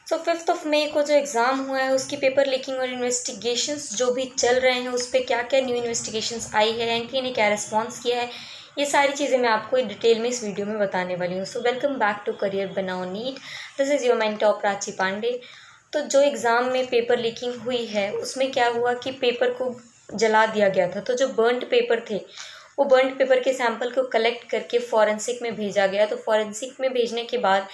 सो 5 मई को जो एग्ज़ाम हुआ है उसकी पेपर लीकिंग और इन्वेस्टिगेशंस जो भी चल रहे हैं उस पर क्या क्या न्यू इन्वेस्टिगेशंस आई है, एनटीए ने क्या रिस्पॉन्स किया है, ये सारी चीज़ें मैं आपको डिटेल में इस वीडियो में बताने वाली हूँ। So welcome back to career Banao NEET. This is your mentor Prachi Pandey. तो जो एग्ज़ाम में पेपर लीकिंग हुई है उसमें क्या हुआ कि पेपर को जला दिया गया था। तो जो बर्न्ड पेपर थे वो बर्न्ड पेपर के सैंपल को कलेक्ट करके फॉरेंसिक में भेजा गया। तो फॉरेंसिक में भेजने के बाद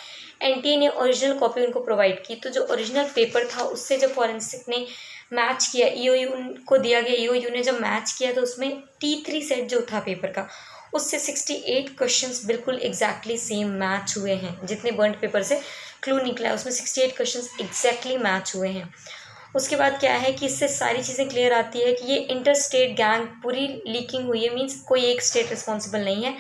एनटीए ने ओरिजिनल कॉपी उनको प्रोवाइड की। तो जो ओरिजिनल पेपर था उससे जब फॉरेंसिक ने मैच किया, ईओयू को दिया गया, ईओयू ने जब मैच किया तो उसमें T3 सेट जो था पेपर का उससे 68 क्वेश्चंस बिल्कुल एग्जैक्टली सेम मैच हुए हैं। जितने बर्न्ड पेपर से क्लू निकला है उसमें 68 क्वेश्चंस एग्जैक्टली मैच हुए हैं। उसके बाद क्या है कि इससे सारी चीज़ें क्लियर आती है कि ये इंटर स्टेट गैंग पूरी लीकिंग हुई है। मीन्स कोई एक स्टेट रिस्पॉन्सिबल नहीं है,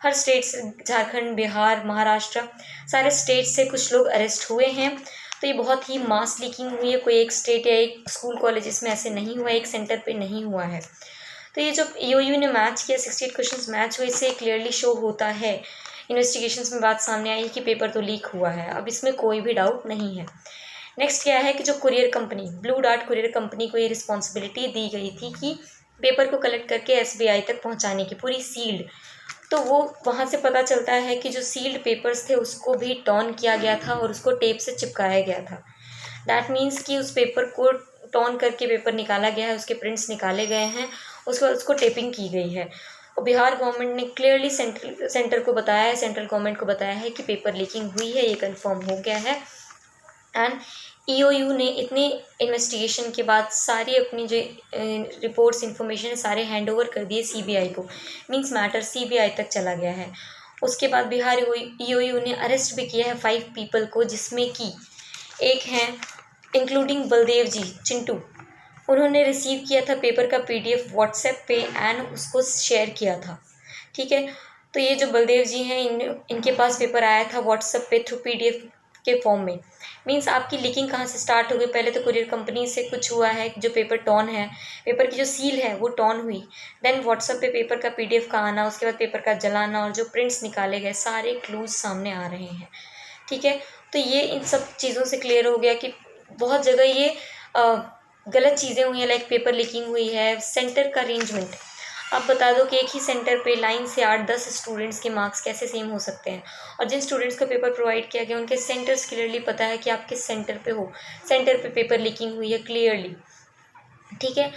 हर स्टेट से, झारखंड, बिहार, महाराष्ट्र, सारे स्टेट से कुछ लोग अरेस्ट हुए हैं। तो ये बहुत ही मास लीकिंग हुई है, कोई एक स्टेट या एक स्कूल कॉलेजेस में ऐसे नहीं हुआ, एक सेंटर पे नहीं हुआ है। तो ये जो ईओयू ने मैच किया, 68 क्वेश्चंस मैच हुए, इससे क्लियरली शो होता है, इन्वेस्टिगेशंस में बात सामने आई है कि पेपर तो लीक हुआ है। अब इसमें कोई भी डाउट नहीं है। नेक्स्ट क्या है कि जो courier company, blue dart courier company को ये रिस्पॉन्सिबिलिटी दी गई थी कि पेपर को कलेक्ट करके एसबीआई तक पहुंचाने की, पूरी सील्ड। तो वो वहाँ से पता चलता है कि जो सील्ड पेपर्स थे उसको भी टॉर्न किया गया था और उसको टेप से चिपकाया गया था। दैट मीन्स कि उस पेपर को टॉर्न करके पेपर निकाला गया है, उसके प्रिंट्स निकाले गए हैं, उसके बाद उसको टेपिंग की गई है। और बिहार गवर्नमेंट ने क्लियरली सेंटर को बताया है, सेंट्रल गवर्नमेंट को बताया है कि पेपर लीकिंग हुई है, ये कंफर्म हो गया है। एंड ईओयू ने इतने इन्वेस्टिगेशन के बाद सारी अपनी जो रिपोर्ट्स, इन्फॉर्मेशन सारे हैंड ओवर कर दिए सीबीआई को। मींस मैटर सीबीआई तक चला गया है। उसके बाद बिहार ईओयू ने अरेस्ट भी किया है 5 पीपल को, जिसमें कि एक हैं इंक्लूडिंग बलदेव जी चिंटू। उन्होंने रिसीव किया था पेपर का पीडीएफ व्हाट्सएप पे एंड उसको शेयर किया था। ठीक है, तो ये जो बलदेव जी हैं इनके पास पेपर आया था व्हाट्सएप पे थ्रू पीडीएफ के फॉर्म में। मीन्स आपकी लीकिंग कहाँ से स्टार्ट हो गई, पहले तो कुरियर कंपनी से कुछ हुआ है, जो पेपर टॉर्न है, पेपर की जो सील है वो टॉर्न हुई, देन व्हाट्सएप पे पेपर का पीडीएफ का आना, उसके बाद पेपर का जलाना और जो प्रिंट्स निकाले गए, सारे क्लूज सामने आ रहे हैं। ठीक है, तो ये इन सब चीज़ों से क्लियर हो गया कि बहुत जगह ये गलत चीज़ें हुई हैं, लाइक पेपर लीकिंग हुई है। सेंटर का अरेंजमेंट, आप बता दो कि एक ही सेंटर पे लाइन से 8-10 स्टूडेंट्स के मार्क्स कैसे सेम हो सकते हैं। और जिन स्टूडेंट्स को पेपर प्रोवाइड किया गया उनके सेंटर्स क्लियरली पता है कि आप किस सेंटर पे हो, सेंटर पे पेपर लीकिंग हुई है क्लियरली। ठीक है,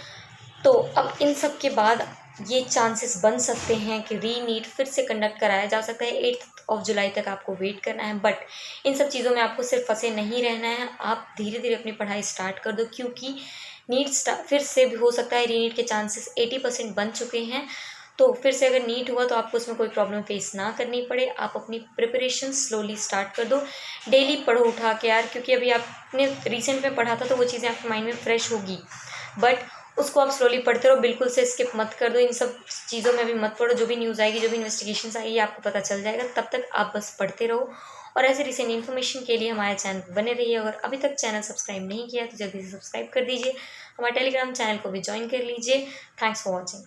तो अब इन सब के बाद ये चांसेस बन सकते हैं कि रीनीट फिर से कंडक्ट कराया जा सकता है। 8 जुलाई तक आपको वेट करना है, बट इन सब चीज़ों में आपको सिर्फ फंसे नहीं रहना है। आप धीरे धीरे अपनी पढ़ाई स्टार्ट कर दो, क्योंकि नीट फिर से भी हो सकता है, रीनीट के चांसेस 80% बन चुके हैं। तो फिर से अगर नीट हुआ तो आपको उसमें कोई प्रॉब्लम फेस ना करनी पड़े। आप अपनी प्रिपरेशन स्लोली स्टार्ट कर दो, डेली पढ़ो उठा के यार, क्योंकि अभी आपने रिसेंट में पढ़ा था तो वो चीज़ें आपके माइंड में फ्रेश होगी, बट उसको आप स्लोली पढ़ते रहो, बिल्कुल से स्किप मत कर दो। इन सब चीज़ों में भी मत पढ़ो, जो भी न्यूज़ आएगी, जो भी इन्वेस्टिगेशंस आएगी आपको पता चल जाएगा। तब तक आप बस पढ़ते रहो और ऐसे रिसेंट इन्फॉर्मेशन के लिए हमारे चैनल पर बने रहिए। अगर अभी तक चैनल सब्सक्राइब नहीं किया तो जल्दी से सब्सक्राइब कर दीजिए, हमारे टेलीग्राम चैनल को भी ज्वाइन कर लीजिए। Thanks for watching.